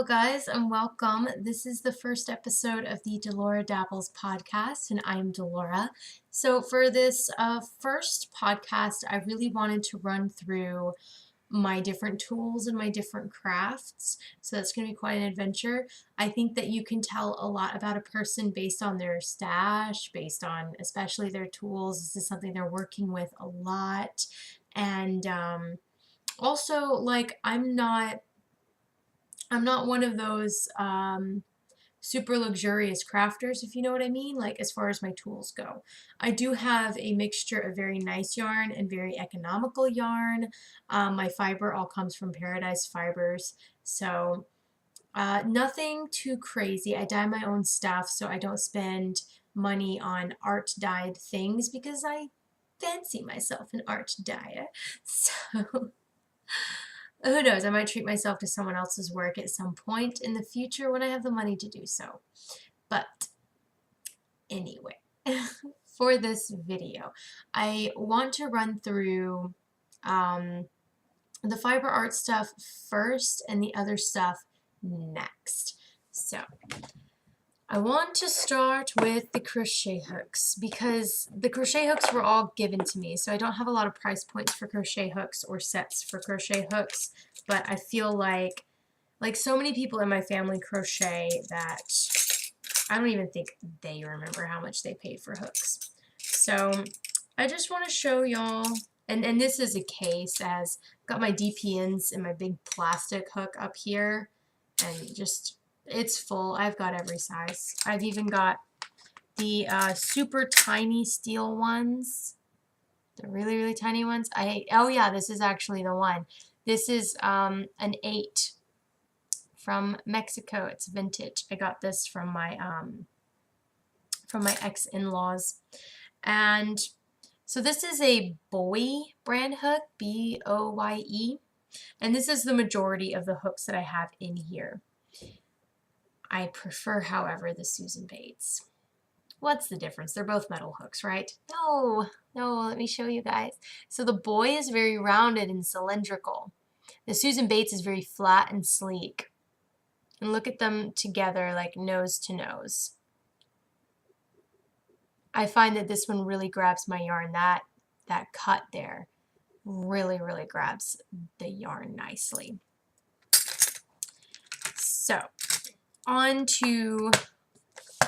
guys, and welcome. This is the first episode of the Delora Dabbles podcast, and I'm Delora. So for this first podcast, I really wanted to run through my different tools and my different crafts. So that's going to be quite an adventure. I think that you can tell a lot about a person based on their stash, based on especially their tools. This is something they're working with a lot. And also, like, I'm not one of those super luxurious crafters, if you know what I mean, like as far as my tools go. I do have a mixture of very nice yarn and very economical yarn. My fiber all comes from Paradise Fibers, so nothing too crazy. I dye my own stuff, so I don't spend money on art dyed things because I fancy myself an art dyer. So who knows, I might treat myself to someone else's work at some point in the future when I have the money to do so. But anyway, for this video, I want to run through the fiber art stuff first and the other stuff next. So I want to start with the crochet hooks because the crochet hooks were all given to me, so I don't have a lot of price points for crochet hooks or sets for crochet hooks, but I feel like so many people in my family crochet that I don't even think they remember how much they paid for hooks. So I just want to show y'all, and this is a case as I've got my DPNs and my big plastic hook up here, and just it's full. I've got every size. I've even got the super tiny steel ones, the really, really tiny ones. Oh yeah, this is actually the one. This is an 8 from Mexico. It's vintage. I got this from my ex-in-laws. And so this is a Boye brand hook, B-O-Y-E. And this is the majority of the hooks that I have in here. I prefer, however, the Susan Bates. What's the difference? They're both metal hooks, right? No, let me show you guys. So the Boye is very rounded and cylindrical. The Susan Bates is very flat and sleek. And look at them together like nose to nose. I find that this one really grabs my yarn. That cut there really, really grabs the yarn nicely. So on to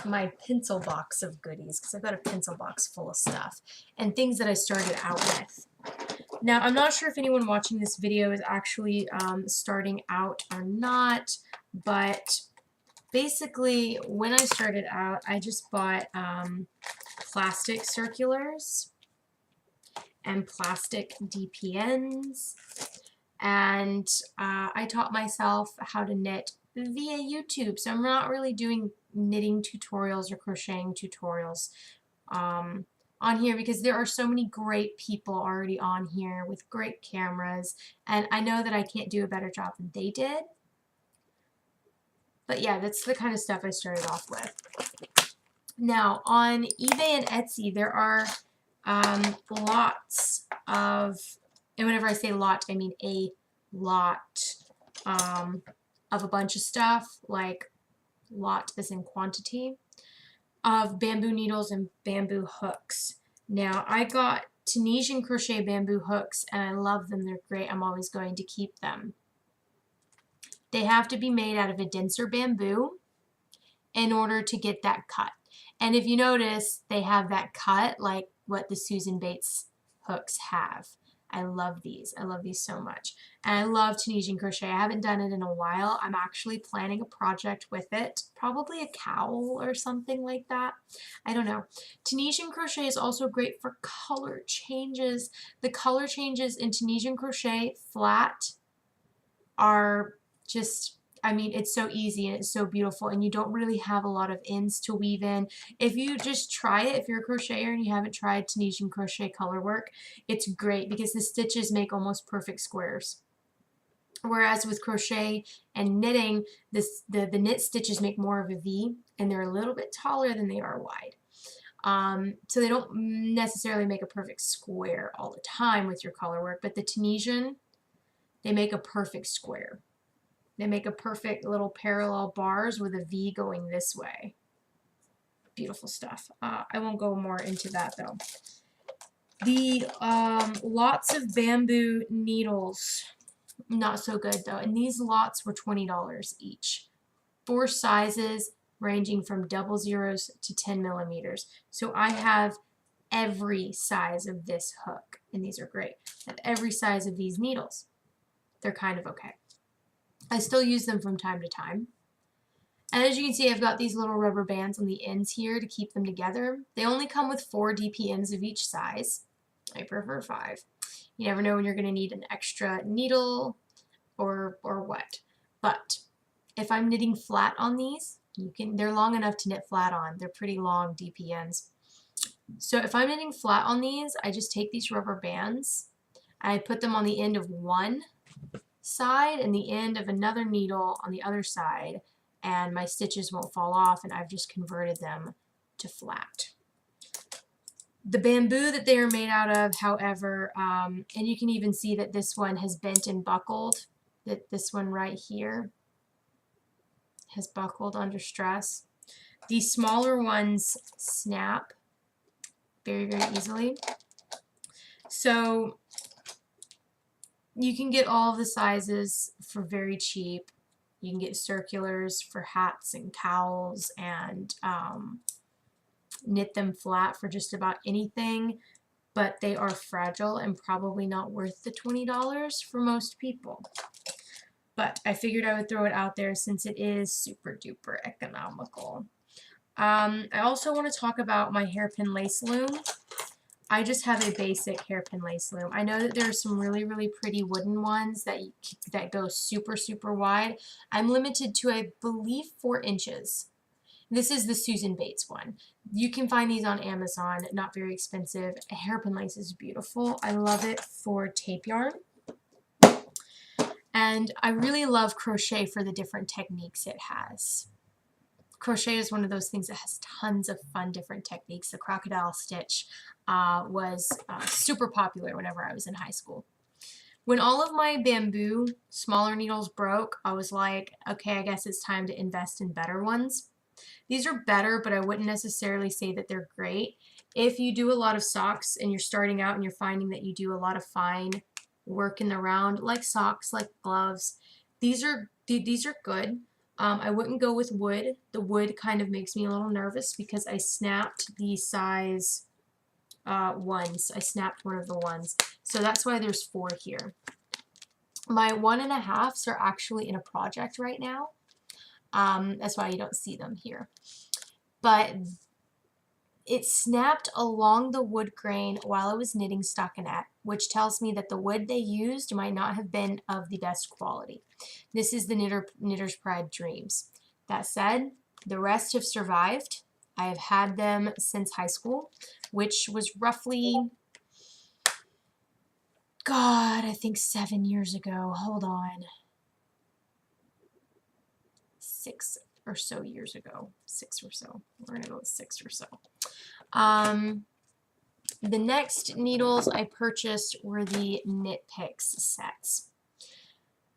my pencil box of goodies, because I've got a pencil box full of stuff and things that I started out with. Now, I'm not sure if anyone watching this video is actually starting out or not, but basically when I started out, I just bought plastic circulars and plastic DPNs, and I taught myself how to knit via YouTube. So I'm not really doing knitting tutorials or crocheting tutorials on here because there are so many great people already on here with great cameras, and I know that I can't do a better job than they did. But yeah, that's the kind of stuff I started off with. Now on eBay and Etsy there are lots of, and whenever I say lot I mean a lot of a bunch of stuff, like lot as in quantity, of bamboo needles and bamboo hooks. Now I got Tunisian crochet bamboo hooks and I love them. They're great. I'm always going to keep them. They have to be made out of a denser bamboo in order to get that cut. And if you notice, they have that cut like what the Susan Bates hooks have. I love these. I love these so much. And I love Tunisian crochet. I haven't done it in a while. I'm actually planning a project with it. Probably a cowl or something like that. I don't know. Tunisian crochet is also great for color changes. The color changes in Tunisian crochet flat are just, I mean, it's so easy and it's so beautiful, and you don't really have a lot of ends to weave in. If you just try it, if you're a crocheter and you haven't tried Tunisian crochet color work, it's great because the stitches make almost perfect squares. Whereas with crochet and knitting, the knit stitches make more of a V, and they're a little bit taller than they are wide. So they don't necessarily make a perfect square all the time with your color work, but the Tunisian, they make a perfect square. They make a perfect little parallel bars with a V going this way. Beautiful stuff. I won't go more into that though. The lots of bamboo needles, not so good though. And these lots were $20 each. 4 sizes ranging from 00s to 10 millimeters. So I have every size of this hook, and these are great. I have every size of these needles. They're kind of okay. I still use them from time to time. And as you can see, I've got these little rubber bands on the ends here to keep them together. They only come with 4 DPNs of each size. I prefer 5. You never know when you're going to need an extra needle or what. But if I'm knitting flat on these, they're long enough to knit flat on. They're pretty long DPNs. So if I'm knitting flat on these, I just take these rubber bands and I put them on the end of one side and the end of another needle on the other side, and my stitches won't fall off, and I've just converted them to flat. The bamboo that they are made out of, however, and you can even see that this one has bent and buckled, that this one right here has buckled under stress. These smaller ones snap very, very easily. So you can get all of the sizes for very cheap. You can get circulars for hats and cowls and knit them flat for just about anything, but they are fragile and probably not worth the $20 for most people. But I figured I would throw it out there since it is super duper economical. I also want to talk about my hairpin lace loom. I just have a basic hairpin lace loom. I know that there are some really, really pretty wooden ones that go super, super wide. I'm limited to, I believe, 4 inches. This is the Susan Bates one. You can find these on Amazon, not very expensive. Hairpin lace is beautiful. I love it for tape yarn. And I really love crochet for the different techniques it has. Crochet is one of those things that has tons of fun different techniques. The crocodile stitch was super popular whenever I was in high school. When all of my bamboo smaller needles broke, I was like, okay, I guess it's time to invest in better ones. These are better, but I wouldn't necessarily say that they're great. If you do a lot of socks and you're starting out and you're finding that you do a lot of fine work in the round, like socks, like gloves, these are good. I wouldn't go with wood. The wood kind of makes me a little nervous because I snapped the size ones. I snapped one of the ones. So that's why there's 4 here. My 1.5s are actually in a project right now. That's why you don't see them here. But it snapped along the wood grain while I was knitting stockinette, which tells me that the wood they used might not have been of the best quality. This is the Knitter's Pride Dreams. That said, the rest have survived. I have had them since high school, which was roughly, God, I think 7 years ago. Hold on. 6 or so years ago. 6 or so. We're going to go with 6 or so. The next needles I purchased were the Knit Picks sets.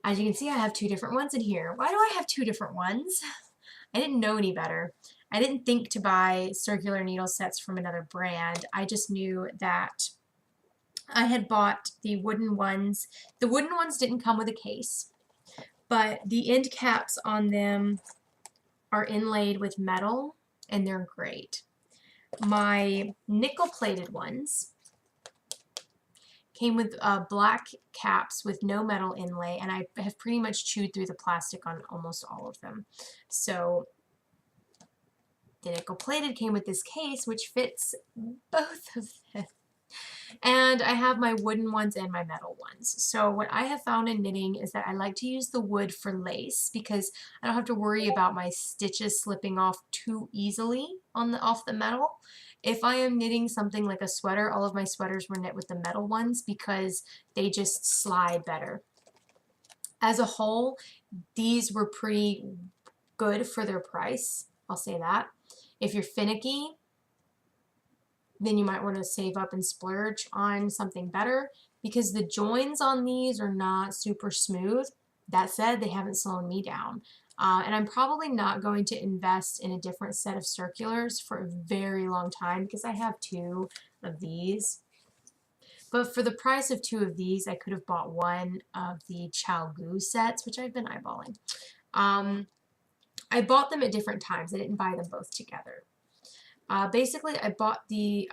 As you can see, I have 2 different ones in here. Why do I have 2 different ones? I didn't know any better. I didn't think to buy circular needle sets from another brand. I just knew that I had bought the wooden ones. The wooden ones didn't come with a case, but the end caps on them are inlaid with metal, and they're great. My nickel-plated ones came with black caps with no metal inlay, and I have pretty much chewed through the plastic on almost all of them. So the nickel-plated came with this case, which fits both of them. And I have my wooden ones and my metal ones. So what I have found in knitting is that I like to use the wood for lace because I don't have to worry about my stitches slipping off too easily off the metal. If I am knitting something like a sweater, all of my sweaters were knit with the metal ones because they just slide better. As a whole, these were pretty good for their price. I'll say that. If you're finicky, then you might want to save up and splurge on something better because the joins on these are not super smooth. That said, they haven't slowed me down. And I'm probably not going to invest in a different set of circulars for a very long time because I have 2 of these. But for the price of 2 of these, I could have bought one of the Chow Goo sets, which I've been eyeballing. I bought them at different times. I didn't buy them both together. Basically, I bought the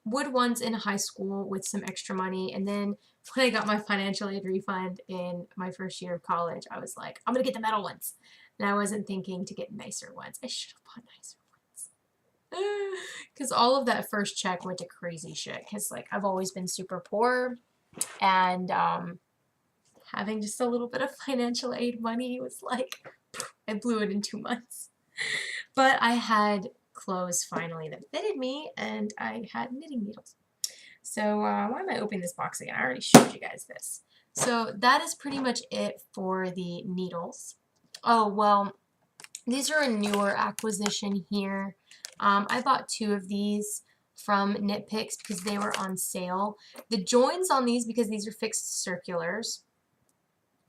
wood ones in high school with some extra money, and then when I got my financial aid refund in my first year of college, I was like, I'm going to get the metal ones. And I wasn't thinking to get nicer ones. I should have bought nicer ones. Because all of that first check went to crazy shit. Because, like, I've always been super poor, and having just a little bit of financial aid money was like, I blew it in 2 months. But I had clothes finally that fitted me, and I had knitting needles. So why am I opening this box again? I already showed you guys this. So that is pretty much it for the needles. Oh, well, these are a newer acquisition here. I bought 2 of these from Knit Picks because they were on sale. The joins on these, because these are fixed circulars,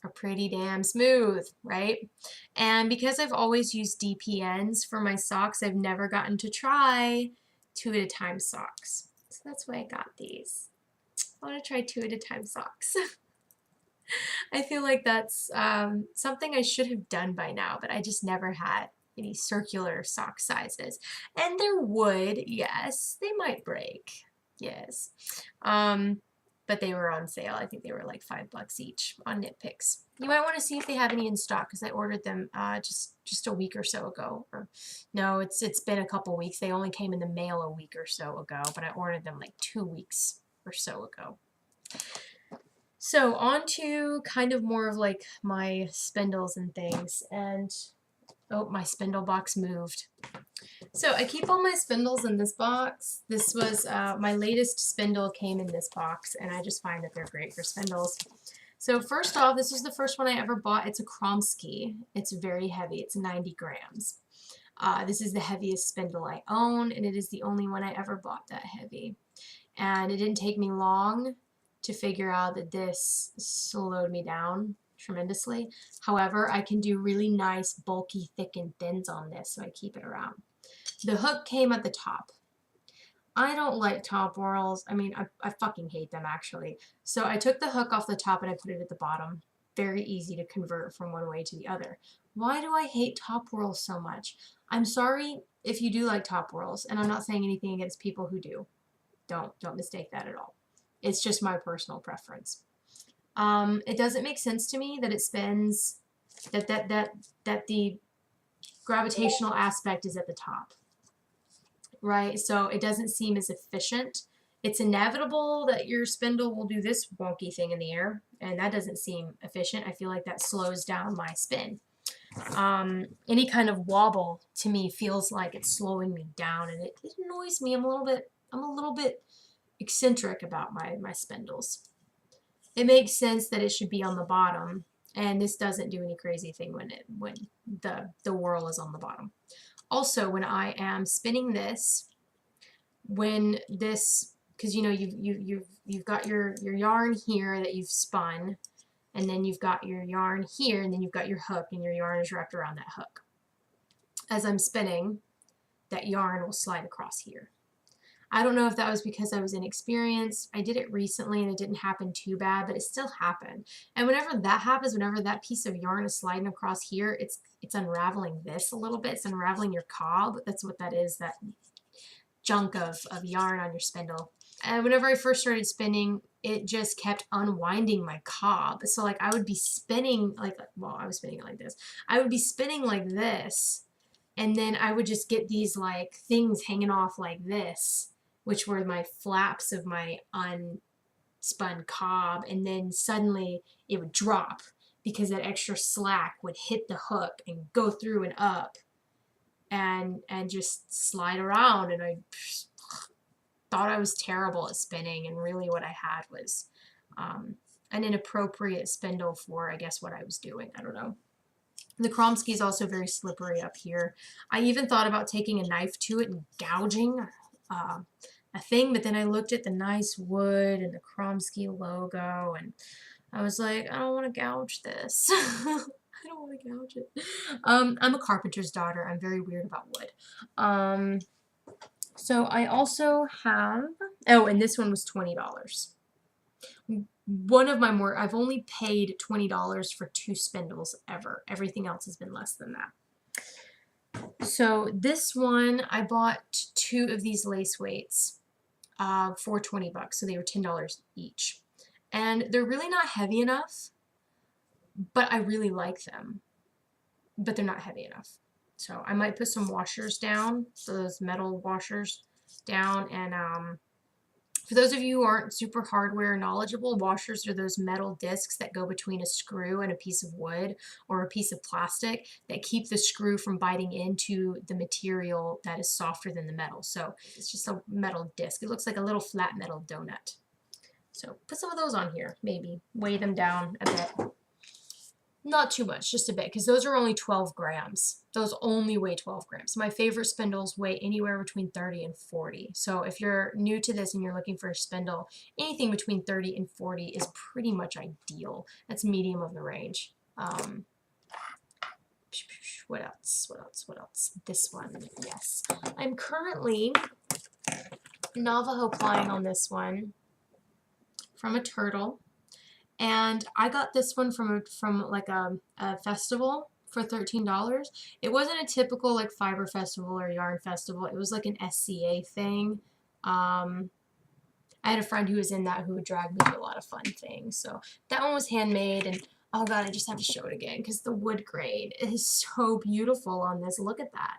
are pretty damn smooth, right? And because I've always used DPNs for my socks, I've never gotten to try 2 at a time socks. So that's why I got these. I want to try 2 at a time socks. I feel like that's something I should have done by now, but I just never had any circular sock sizes. And they're wood, yes. They might break, yes. But they were on sale. I think they were like $5 each on Knit Picks. You might want to see if they have any in stock because I ordered them just a week or so ago. Or no, it's been a couple weeks. They only came in the mail a week or so ago, but I ordered them like 2 weeks or so ago. So on to kind of more of like my spindles and things. And oh, my spindle box moved. So I keep all my spindles in this box. This was my latest spindle came in this box, and I just find that they're great for spindles. So first off, this was the first one I ever bought. It's a Kromsky. It's very heavy. It's 90 grams. This is the heaviest spindle I own, and it is the only one I ever bought that heavy. And it didn't take me long to figure out that this slowed me down tremendously. However, I can do really nice, bulky, thick, and thins on this, so I keep it around. The hook came at the top. I don't like top whorls. I mean, I fucking hate them, actually. So I took the hook off the top and I put it at the bottom. Very easy to convert from one way to the other. Why do I hate top whorls so much? I'm sorry if you do like top whorls, and I'm not saying anything against people who do. Don't mistake that at all. It's just my personal preference. It doesn't make sense to me that it spins, that the gravitational aspect is at the top, right? So it doesn't seem as efficient. It's inevitable that your spindle will do this wonky thing in the air, and that doesn't seem efficient. I feel like that slows down my spin. Any kind of wobble to me feels like it's slowing me down, and it annoys me. I'm a little bit eccentric about my spindles. It makes sense that it should be on the bottom, and this doesn't do any crazy thing when the whorl is on the bottom. Also, when I am spinning this, because you know you've got your yarn here that you've spun, and then you've got your yarn here, and then you've got your hook, and your yarn is wrapped around that hook. As I'm spinning, that yarn will slide across here. I don't know if that was because I was inexperienced. I did it recently and it didn't happen too bad, but it still happened. And whenever that happens, whenever that piece of yarn is sliding across here, it's unraveling this a little bit. It's unraveling your cob. That's what that is, that chunk of yarn on your spindle. And whenever I first started spinning, it just kept unwinding my cob. So like I would be spinning I was spinning it like this. I would be spinning like this, and then I would just get these like things hanging off like this, which were my flaps of my unspun cob, and then suddenly it would drop because that extra slack would hit the hook and go through and up and just slide around, and I thought I was terrible at spinning, and really what I had was an inappropriate spindle for, I guess, what I was doing. I don't know. The Kromsky is also very slippery up here. I even thought about taking a knife to it and gouging a thing, but then I looked at the nice wood and the Kromsky logo, and I was like, I don't want to gouge this. I don't want to gouge it. I'm a carpenter's daughter. I'm very weird about wood. So I also have, oh, and this one was $20. One of my more, I've only paid $20 for 2 spindles ever. Everything else has been less than that. So this one, I bought 2 of these lace weights for $20. So they were $10 each. And they're really not heavy enough, but I really like them. But they're not heavy enough. So I might put some washers down, so those metal washers down. And for those of you who aren't super hardware knowledgeable, washers are those metal discs that go between a screw and a piece of wood or a piece of plastic that keep the screw from biting into the material that is softer than the metal. So it's just a metal disc. It looks like a little flat metal donut. So put some of those on here, maybe. Weigh them down a bit. Not too much, just a bit, because those are only 12 grams. Those only weigh 12 grams. My favorite spindles weigh anywhere between 30 and 40. So if you're new to this and you're looking for a spindle, anything between 30 and 40 is pretty much ideal. That's medium of the range. What else? What else? What else? This one, yes. I'm currently Navajo plying on this one from a turtle. And I got this one from like a festival for $13. It wasn't a typical like fiber festival or yarn festival. It was like an SCA thing. I had a friend who was in that who would drag me to a lot of fun things. So that one was handmade, and oh god, I just have to show it again because the wood grain is so beautiful on this. Look at that.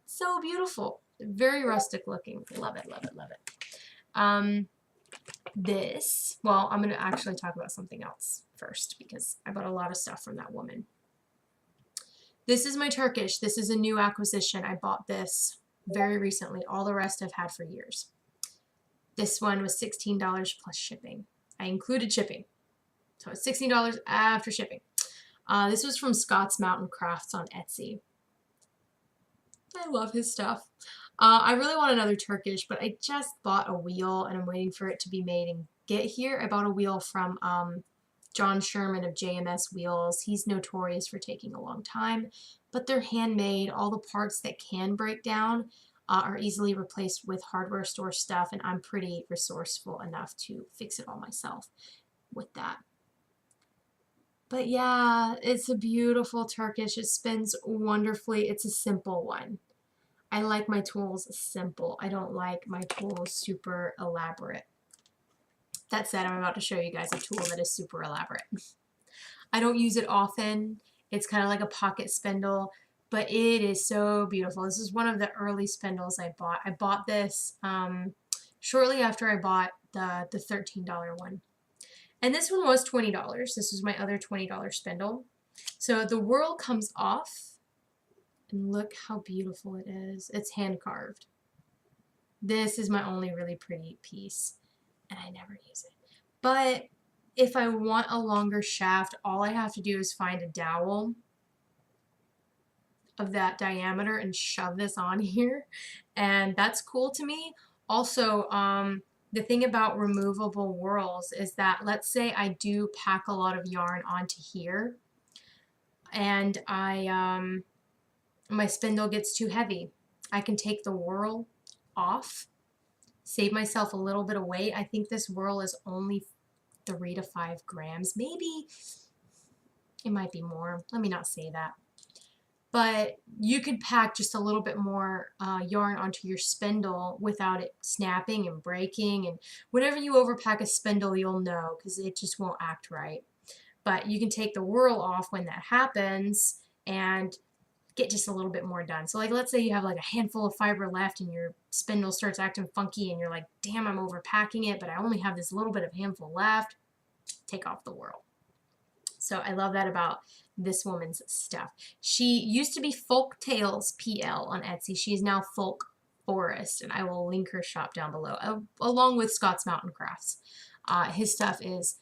So beautiful. Very rustic looking. Love it, love it, love it. This, well, I'm going to actually talk about something else first because I bought a lot of stuff from that woman. This is my Turkish. This is a new acquisition. I bought this very recently. All the rest I've had for years. This one was $16 plus shipping. I included shipping. So it's $16 after shipping. This was from Scott's Mountain Crafts on Etsy. I love his stuff. I really want another Turkish, but I just bought a wheel and I'm waiting for it to be made and get here. I bought a wheel from John Sherman of JMS Wheels. He's notorious for taking a long time, but they're handmade. All the parts that can break down are easily replaced with hardware store stuff, and I'm pretty resourceful enough to fix it all myself with that. But yeah, it's a beautiful Turkish. It spins wonderfully. It's a simple one. I like my tools simple. I don't like my tools super elaborate. That said, I'm about to show you guys a tool that is super elaborate. I don't use it often. It's kind of like a pocket spindle, but it is so beautiful. This is one of the early spindles I bought. I bought this shortly after I bought the $13 one. And this one was $20. This was my other $20 spindle. So the whirl comes off. And look how beautiful it is. It's hand carved. This is my only really pretty piece, and I never use it. But if I want a longer shaft, all I have to do is find a dowel of that diameter and shove this on here, and that's cool to me. Also, the thing about removable whirls is that, let's say I do pack a lot of yarn onto here, and my spindle gets too heavy. I can take the whirl off, save myself a little bit of weight. I think this whirl is only 3 to 5 grams. Maybe it might be more. Let me not say that. But you could pack just a little bit more yarn onto your spindle without it snapping and breaking. And whenever you overpack a spindle, you'll know because it just won't act right. But you can take the whirl off when that happens and get just a little bit more done. So like, let's say you have like a handful of fiber left and your spindle starts acting funky and you're like, damn, I'm overpacking it, but I only have this little bit of handful left. Take off the whirl. So I love that about this woman's stuff. She used to be Folk Tales PL on Etsy. She is now Folk Forest, and I will link her shop down below, along with Scott's Mountain Crafts. His stuff is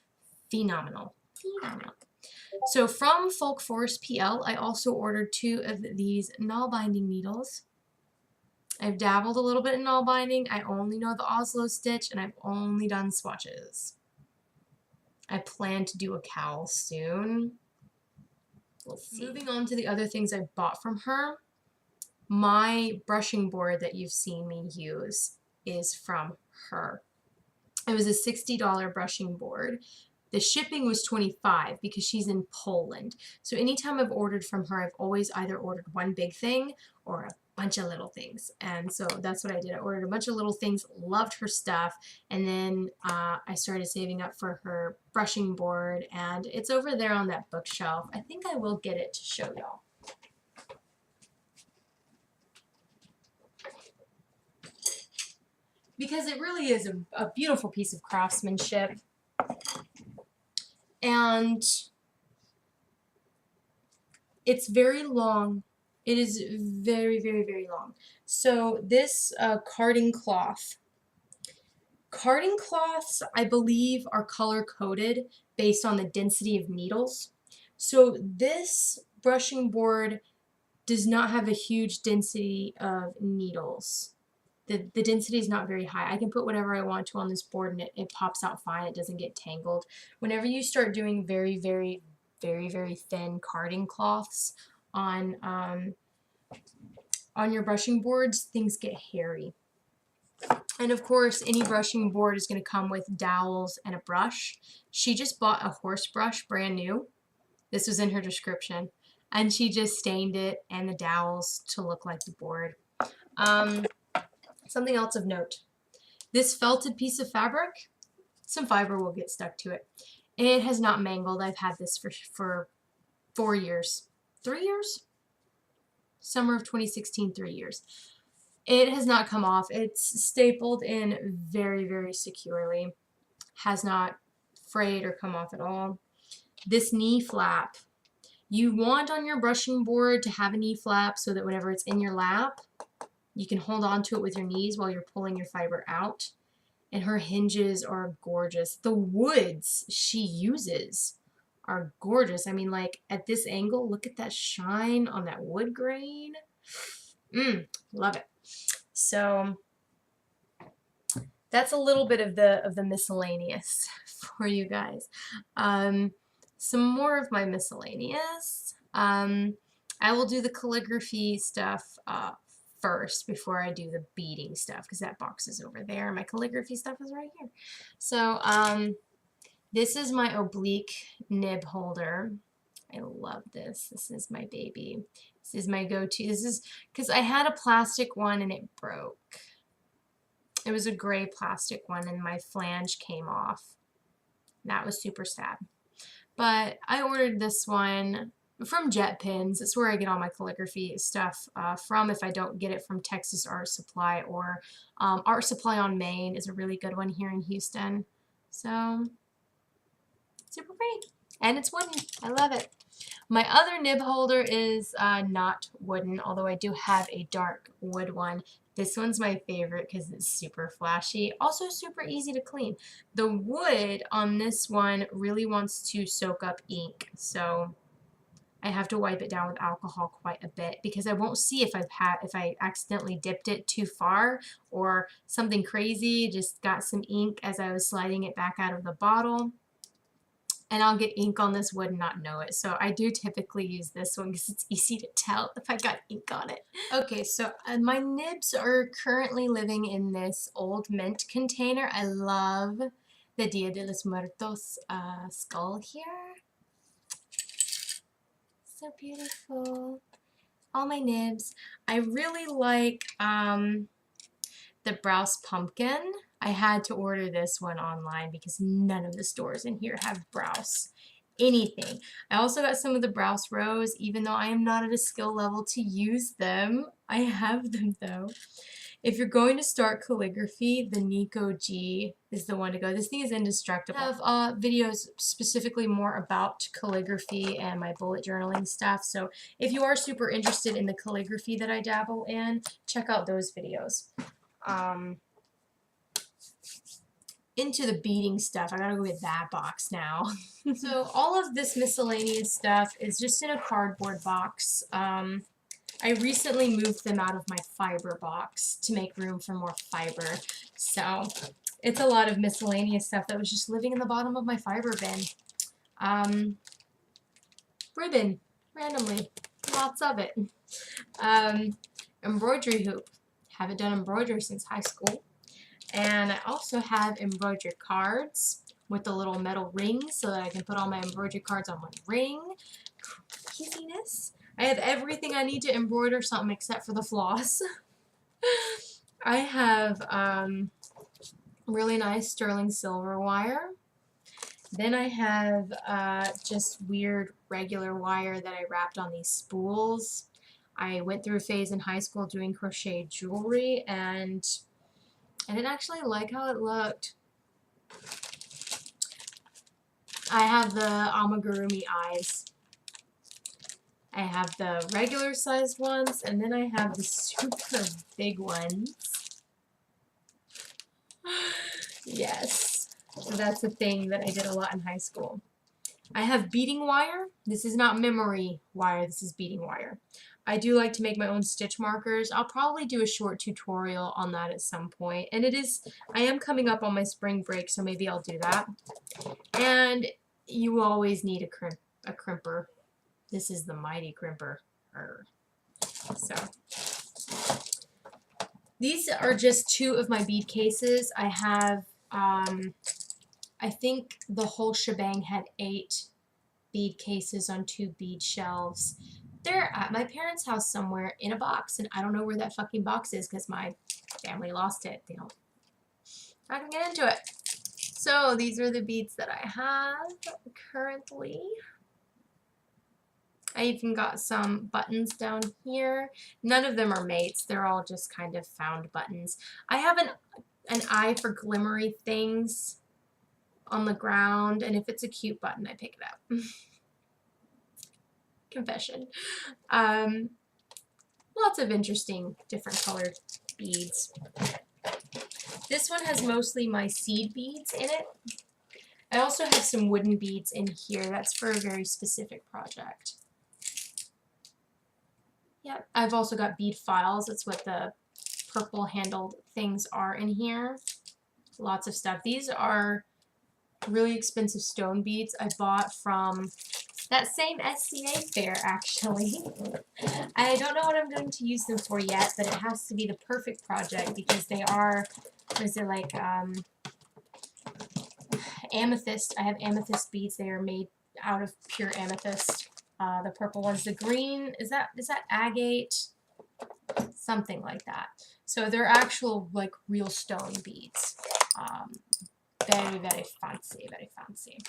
phenomenal. Phenomenal. So from Folk Forest PL, I also ordered 2 of these nail binding needles. I've dabbled a little bit in nail binding. I only know the Oslo stitch, and I've only done swatches. I plan to do a cowl soon. We'll see. Moving on to the other things I bought from her. My brushing board that you've seen me use is from her. It was a $60 brushing board. The shipping was $25 because she's in Poland. So anytime I've ordered from her, I've always either ordered one big thing or a bunch of little things. And so that's what I did. I ordered a bunch of little things, loved her stuff, and then I started saving up for her brushing board, and it's over there on that bookshelf. I think I will get it to show y'all. Because it really is a beautiful piece of craftsmanship. And it's very long. It is very, very, very long. So this carding cloth. Carding cloths, I believe, are color-coded based on the density of needles. So this brushing board does not have a huge density of needles. The density is not very high. I can put whatever I want to on this board and it pops out fine. It doesn't get tangled. Whenever you start doing very, very, very, very thin carding cloths on your brushing boards, things get hairy. And of course, any brushing board is going to come with dowels and a brush. She just bought a horse brush, brand new. This was in her description. And she just stained it and the dowels to look like the board. Something else of note. This felted piece of fabric, some fiber will get stuck to it. It has not mangled. I've had this for 4 years. 3 years? Summer of 2016, 3 years. It has not come off. It's stapled in very, very securely. Has not frayed or come off at all. This knee flap. You want on your brushing board to have a knee flap so that whenever it's in your lap, you can hold on to it with your knees while you're pulling your fiber out. And her hinges are gorgeous. The woods she uses are gorgeous. I mean, like, at this angle, look at that shine on that wood grain. Love it. So that's a little bit of the miscellaneous for you guys. Some more of my miscellaneous. I will do the calligraphy stuff first before I do the beading stuff, because that box is over there. My calligraphy stuff is right here. So this is my oblique nib holder. I love this. This is my baby. This is my go-to. This is because I had a plastic one and it broke. It was a gray plastic one and my flange came off. That was super sad. But I ordered this one from Jet Pins. It's where I get all my calligraphy stuff from if I don't get it from Texas Art Supply, or Art Supply on Main is a really good one here in Houston. So, super pretty. And it's wooden. I love it. My other nib holder is not wooden, although I do have a dark wood one. This one's my favorite because it's super flashy. Also super easy to clean. The wood on this one really wants to soak up ink, so I have to wipe it down with alcohol quite a bit because I won't see if I accidentally dipped it too far or something crazy, just got some ink as I was sliding it back out of the bottle. And I'll get ink on this wood and not know it. So I do typically use this one because it's easy to tell if I got ink on it. Okay, so my nibs are currently living in this old mint container. I love the Dia de los Muertos skull here. So beautiful. All my nibs. I really like the Browse Pumpkin. I had to order this one online because none of the stores in here have Browse anything. I also got some of the Browse Rose, even though I am not at a skill level to use them. I have them though. If you're going to start calligraphy, the Nico G is the one to go. This thing is indestructible. I have videos specifically more about calligraphy and my bullet journaling stuff. So if you are super interested in the calligraphy that I dabble in, check out those videos. Into the beading stuff. I gotta go get that box now. So all of this miscellaneous stuff is just in a cardboard box. I recently moved them out of my fiber box to make room for more fiber. So It's a lot of miscellaneous stuff that was just living in the bottom of my fiber bin. Ribbon, randomly, lots of it. Embroidery hoop. Haven't done embroidery since high school. And I also have embroidered cards with the little metal rings so that I can put all my embroidery cards on one ring. Craziness. I have everything I need to embroider something except for the floss. I have really nice sterling silver wire. Then I have just weird regular wire that I wrapped on these spools. I went through a phase in high school doing crochet jewelry, and I didn't actually like how it looked. I have the amigurumi eyes. I have the regular sized ones, and then I have the super big ones. Yes, so that's the thing that I did a lot in high school. I have beading wire. This is not memory wire, this is beading wire. I do like to make my own stitch markers. I'll probably do a short tutorial on that at some point. And I am coming up on my spring break, so maybe I'll do that. And you always need a crimper. This is the mighty crimper. So these are just 2 of my bead cases. I have, I think the whole shebang had 8 bead cases on 2 bead shelves. They're at my parents' house somewhere in a box, and I don't know where that fucking box is because my family lost it. I can get into it. So these are the beads that I have currently. I even got some buttons down here. None of them are mates. They're all just kind of found buttons. I have an eye for glimmery things on the ground, and if it's a cute button, I pick it up. Confession. Lots of interesting different colored beads. This one has mostly my seed beads in it. I also have some wooden beads in here. That's for a very specific project. Yep. I've also got bead files. That's what the purple handled things are in here. Lots of stuff. These are really expensive stone beads I bought from that same SCA fair, actually. I don't know what I'm going to use them for yet, but it has to be the perfect project because they are, what is it, like amethyst. I have amethyst beads. They are made out of pure amethyst. The purple ones. The green, is that agate? Something like that. So they're actual, like, real stone beads. Very, very fancy, very fancy.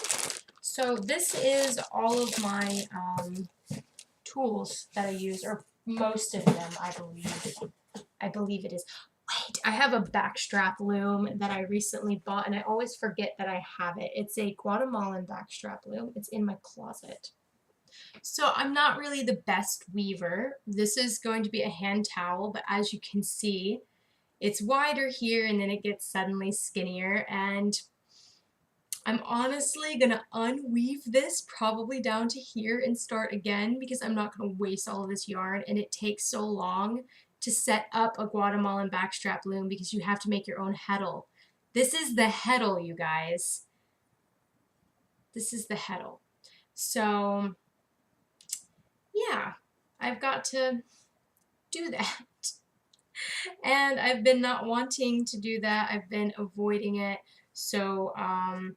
So this is all of my tools that I use, or most of them, I believe. I believe it is. Wait, I have a backstrap loom that I recently bought, and I always forget that I have it. It's a Guatemalan backstrap loom. It's in my closet. So I'm not really the best weaver. This is going to be a hand towel, but as you can see, it's wider here and then it gets suddenly skinnier, and I'm honestly going to unweave this probably down to here and start again because I'm not going to waste all of this yarn, and it takes so long to set up a Guatemalan backstrap loom because you have to make your own heddle. This is the heddle, you guys. This is the heddle. So yeah, I've got to do that. And I've been not wanting to do that. I've been avoiding it. So I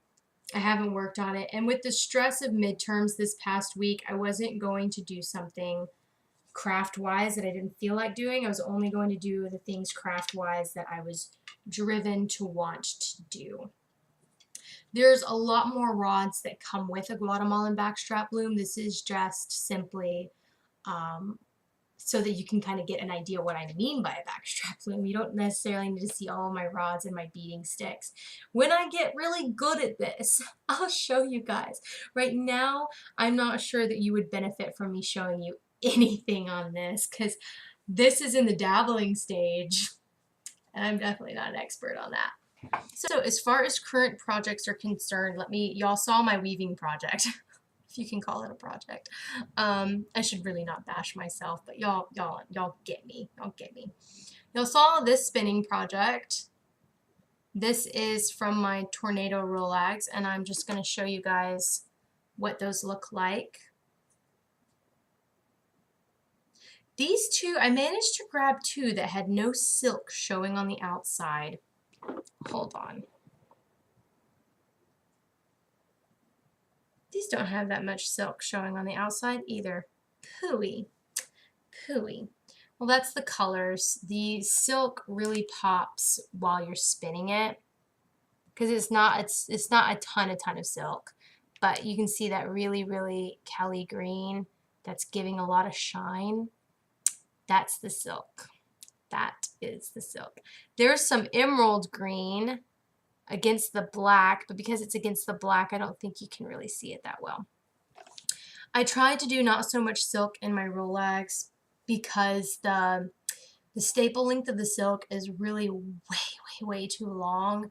haven't worked on it. And with the stress of midterms this past week, I wasn't going to do something craft-wise that I didn't feel like doing. I was only going to do the things craft-wise that I was driven to want to do. There's a lot more rods that come with a Guatemalan backstrap loom. This is just simply so that you can kind of get an idea what I mean by a backstrap loom. You don't necessarily need to see all of my rods and my beading sticks. When I get really good at this, I'll show you guys. Right now, I'm not sure that you would benefit from me showing you anything on this because this is in the dabbling stage, and I'm definitely not an expert on that. So as far as current projects are concerned, y'all saw my weaving project. If you can call it a project. I should really not bash myself, but y'all get me. Y'all get me. Y'all saw this spinning project. This is from my Tornado Rolags, and I'm just going to show you guys what those look like. These two, I managed to grab two that had no silk showing on the outside. Hold on. These don't have that much silk showing on the outside either. Pooey. Pooey. Well, that's the colors. The silk really pops while you're spinning it because it's not a ton of silk, but you can see that really Kelly green that's giving a lot of shine. That's the silk. That is the silk. There's some emerald green against the black, but because it's against the black, I don't think you can really see it that well. I tried to do not so much silk in my Rolags because the staple length of the silk is really way too long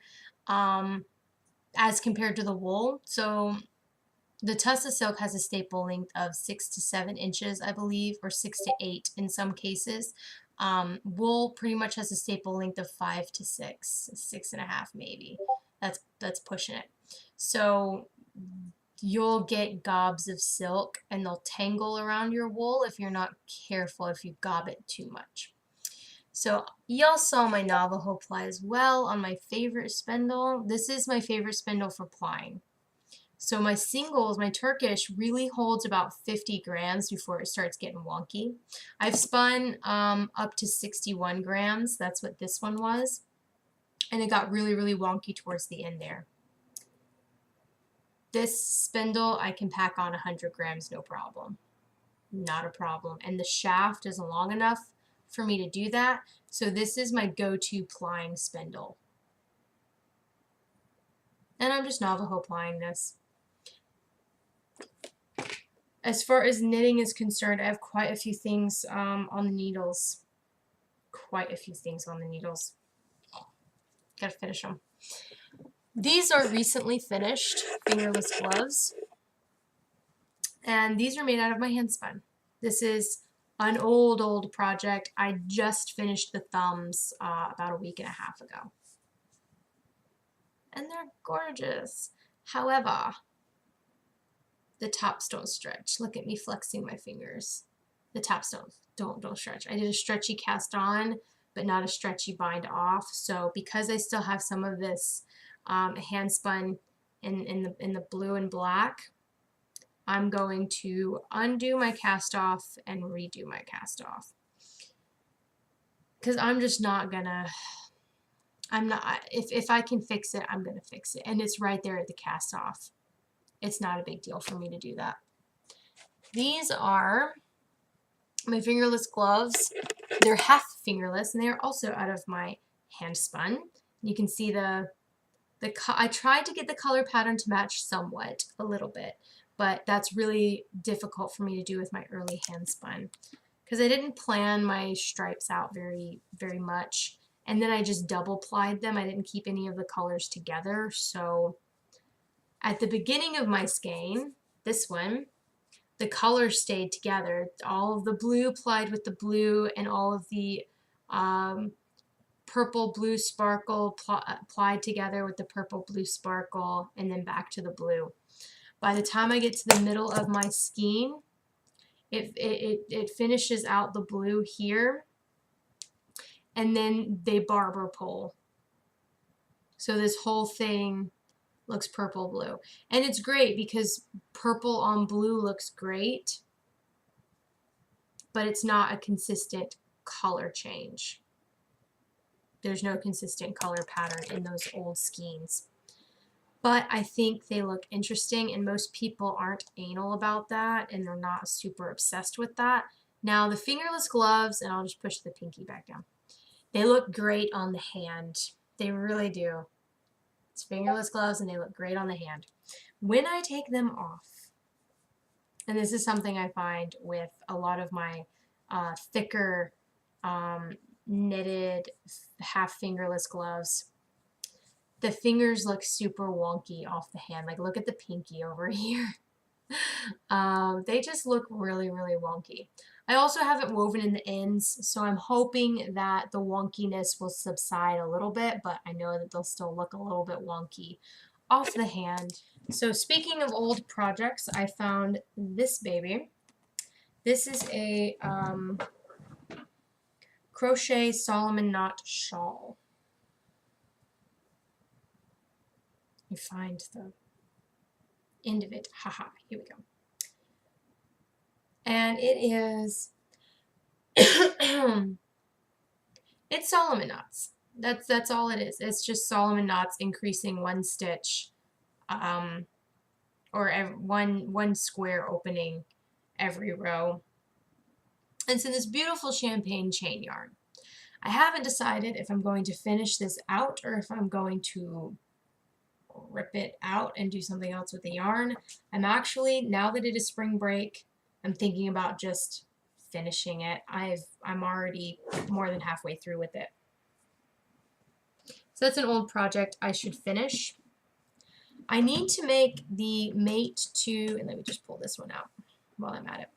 as compared to the wool. So the Tussa silk has a staple length of 6 to 7 inches, I believe, or 6 to 8 in some cases. Wool pretty much has a staple length of 5 to 6, 6.5 maybe. That's pushing it. So you'll get gobs of silk and they'll tangle around your wool if you're not careful, if you gob it too much. So y'all saw my Navajo ply as well on my favorite spindle. This is my favorite spindle for plying. So my singles, my Turkish, really holds about 50 grams before it starts getting wonky. I've spun up to 61 grams. That's what this one was. And it got really wonky towards the end there. This spindle, I can pack on 100 grams, no problem. Not a problem. And the shaft is long enough for me to do that. So this is my go-to plying spindle. And I'm just Navajo plying this. As far as knitting is concerned, I have quite a few things on the needles. Quite a few things on the needles. Gotta finish them. These are recently finished fingerless gloves. And these are made out of my hand spun. This is an old project. I just finished the thumbs about a week and a half ago. And they're gorgeous. However, the tops don't stretch. Look at me flexing my fingers. The tops don't stretch. I did a stretchy cast on, but not a stretchy bind off. So because I still have some of this hand spun in the blue and black, I'm going to undo my cast off and redo my cast off. Because I'm just not gonna, if I can fix it, I'm gonna fix it. And it's right there at the cast off. It's not a big deal for me to do that. These are my fingerless gloves. They're half fingerless and they are also out of my hand spun. You can see I tried to get the color pattern to match somewhat, a little bit, but that's really difficult for me to do with my early hand spun because I didn't plan my stripes out very much. And then I just double plied them. I didn't keep any of the colors together. So at the beginning of my skein, this one, the colors stayed together. All of the blue plied with the blue and all of the purple blue sparkle plied together with the purple blue sparkle and then back to the blue. By the time I get to the middle of my skein, it finishes out the blue here and then they barber pole. So this whole thing looks purple blue. And it's great because purple on blue looks great, but it's not a consistent color change. There's no consistent color pattern in those old skeins. But I think they look interesting and most people aren't anal about that and they're not super obsessed with that. Now the fingerless gloves, and I'll just push the pinky back down, they look great on the hand. They really do. It's fingerless gloves and they look great on the hand. When I take them off, and this is something I find with a lot of my thicker knitted half fingerless gloves, the fingers look super wonky off the hand. Like look at the pinky over here. They just look really wonky. I also have it woven in the ends, so I'm hoping that the wonkiness will subside a little bit, but I know that they'll still look a little bit wonky off the hand. So speaking of old projects, I found this baby. This is a crochet Solomon knot shawl. You find the end of it. Haha, here we go. And it is it's Solomon knots. That's all it is. It's just Solomon knots increasing one stitch, or one square opening every row. And it's in this beautiful champagne chain yarn. I haven't decided if I'm going to finish this out or if I'm going to rip it out and do something else with the yarn. I'm actually, now that it is spring break, I'm thinking about just finishing it. I'm already more than halfway through with it. So that's an old project I should finish. I need to make the mate to, and let me just pull this one out while I'm at it.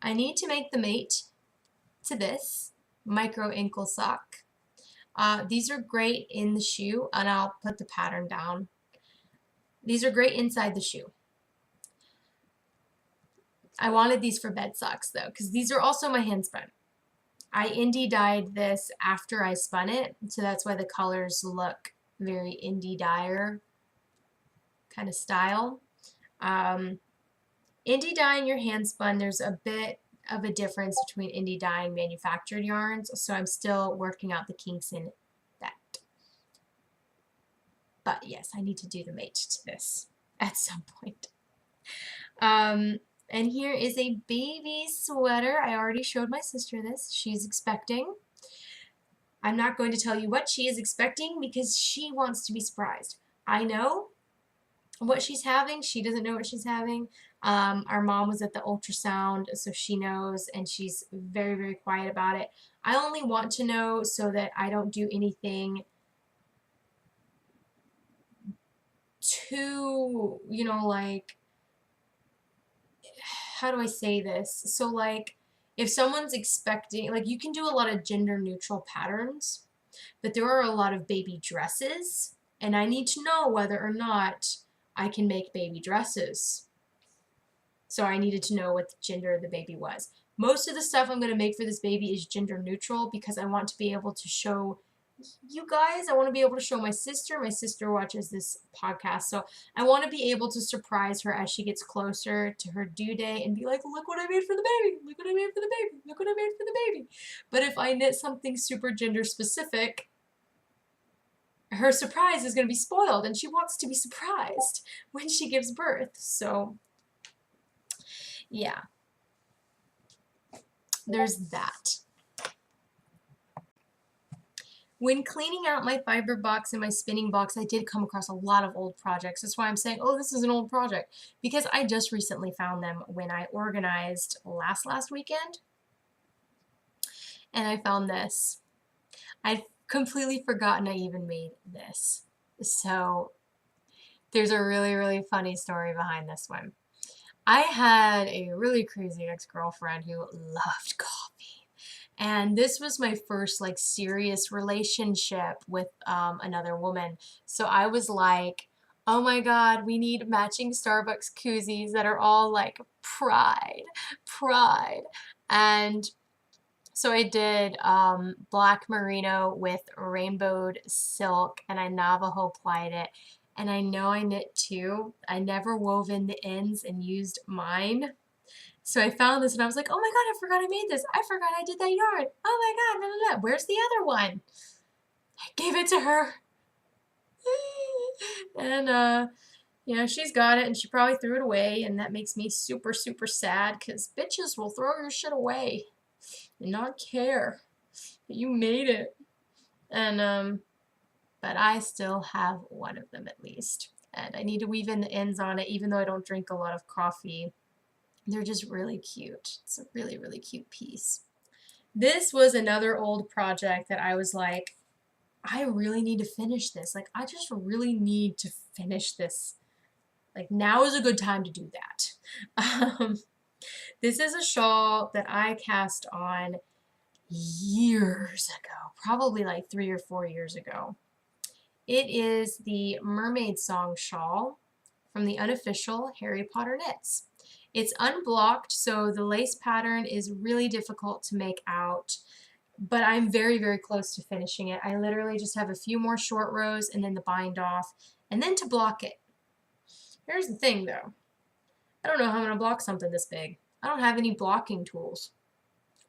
I need to make the mate to this micro ankle sock. These are great in the shoe, and I'll put the pattern down. These are great inside the shoe. I wanted these for bed socks though, because these are also my hand spun. I indie dyed this after I spun it, so that's why the colors look very indie dyer kind of style. Indie dyeing your hand spun, there's a bit of a difference between indie dyeing manufactured yarns, so I'm still working out the kinks in that. But yes, I need to do the mate to this at some point. And here is a baby sweater. I already showed my sister this. She's expecting. I'm not going to tell you what she is expecting because she wants to be surprised. I know what she's having. She doesn't know what she's having. Our mom was at the ultrasound, so she knows, and she's very, very quiet about it. I only want to know so that I don't do anything too, you know, like, how do I say this? So, like, if someone's expecting, like, you can do a lot of gender neutral patterns, but there are a lot of baby dresses, and I need to know whether or not I can make baby dresses. So I needed to know what gender the baby was. Most of the stuff I'm going to make for this baby is gender neutral because I want to be able to show you guys, I want to be able to show my sister. My sister watches this podcast, so I want to be able to surprise her as she gets closer to her due date and be like, look what I made for the baby, look what I made for the baby, look what I made for the baby. But if I knit something super gender specific, her surprise is going to be spoiled, and she wants to be surprised when she gives birth. So yeah, there's that. When cleaning out my fiber box and my spinning box, I did come across a lot of old projects. That's why I'm saying, oh, this is an old project, because I just recently found them when I organized last weekend, and I found this. I'd completely forgotten I even made this. So there's a really, really funny story behind this one. I had a really crazy ex-girlfriend who loved coffee. And this was my first like serious relationship with another woman. So I was like, oh my God, we need matching Starbucks koozies that are all like pride. And so I did black merino with rainbowed silk, and I Navajo plied it. And I know I knit two. I never wove in the ends and used mine. So I found this and I was like, oh my God, I forgot I made this. I forgot I did that yarn. Oh my God, no. Where's the other one? I gave it to her. And, you know, she's got it and she probably threw it away. And that makes me super, super sad because bitches will throw your shit away and not care that you made it. And, but I still have one of them at least. And I need to weave in the ends on it, even though I don't drink a lot of coffee. They're just really cute. It's a really, really cute piece. This was another old project that I was like, I really need to finish this. Like, I just really need to finish this Like now is a good time to do that. This is a shawl that I cast on years ago, probably like 3 or 4 years ago. It is the Mermaid Song shawl from the unofficial Harry Potter Knits. It's unblocked, so the lace pattern is really difficult to make out, but I'm very, very close to finishing it. I literally just have a few more short rows and then the bind off, and then to block it. Here's the thing though. I don't know how I'm going to block something this big. I don't have any blocking tools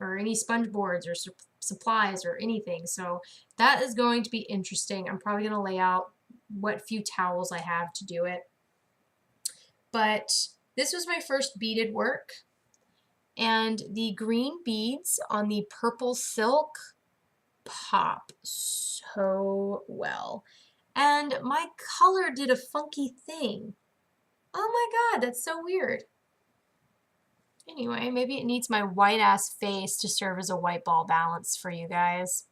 or any sponge boards or supplies or anything, so that is going to be interesting. I'm probably going to lay out what few towels I have to do it. But this was my first beaded work, and the green beads on the purple silk pop so well. And my color did a funky thing. Oh my god, that's so weird. Anyway, maybe it needs my white ass face to serve as a white ball balance for you guys.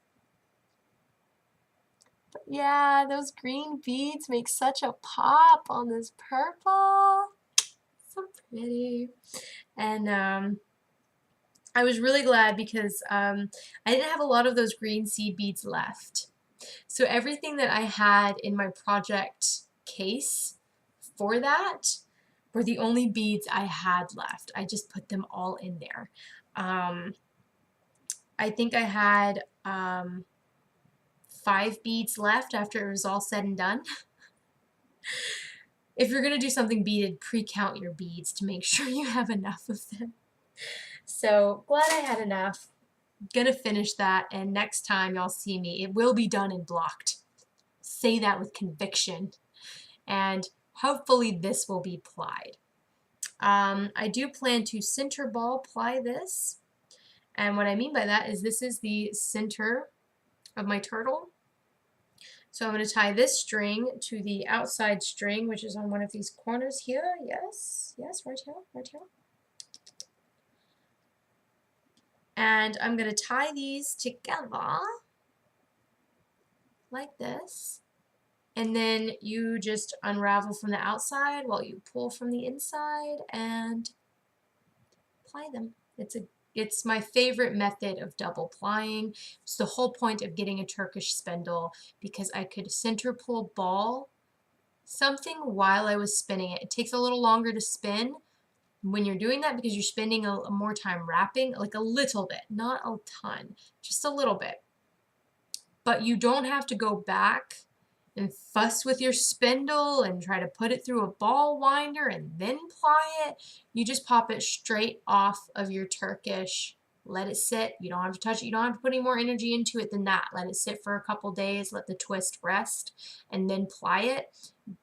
But yeah, those green beads make such a pop on this purple. So pretty. And I was really glad because I didn't have a lot of those green seed beads left. So everything that I had in my project case for that were the only beads I had left. I just put them all in there. I think I had 5 beads left after it was all said and done. If you're going to do something beaded, pre-count your beads to make sure you have enough of them. So glad I had enough. Gonna finish that, and next time y'all see me, it will be done and blocked. Say that with conviction. And hopefully this will be plied. I do plan to center ball ply this. And what I mean by that is this is the center of my turtle. So I'm going to tie this string to the outside string, which is on one of these corners here. Yes, yes, right here, right here. And I'm going to tie these together like this. And then you just unravel from the outside while you pull from the inside and ply them. It's my favorite method of double plying. It's the whole point of getting a Turkish spindle, because I could center pull ball something while I was spinning it. It takes a little longer to spin when you're doing that because you're spending a more time wrapping, like a little bit, not a ton, just a little bit. But you don't have to go back and fuss with your spindle and try to put it through a ball winder and then ply it. You just pop it straight off of your Turkish, let it sit. You don't have to touch it. You don't have to put any more energy into it than that. Let it sit for a couple days, let the twist rest, and then ply it.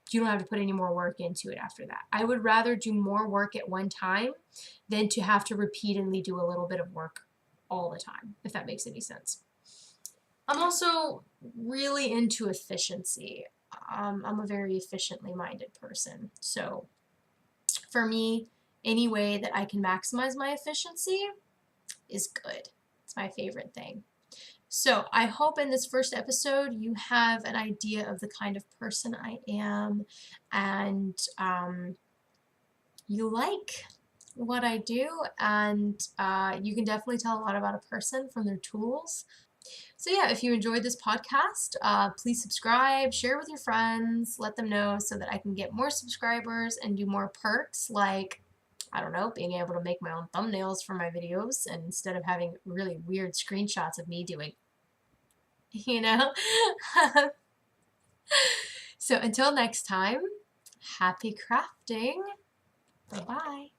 You don't have to put any more work into it after that. I would rather do more work at one time than to have to repeatedly do a little bit of work all the time, if that makes any sense. I'm also really into efficiency. I'm a very efficiently minded person. So for me, any way that I can maximize my efficiency is good. It's my favorite thing. So I hope in this first episode you have an idea of the kind of person I am, and you like what I do, and you can definitely tell a lot about a person from their tools. So yeah, if you enjoyed this podcast, please subscribe, share with your friends, let them know so that I can get more subscribers and do more perks like, I don't know, being able to make my own thumbnails for my videos and instead of having really weird screenshots of me doing, you know? So until next time, happy crafting. Bye-bye.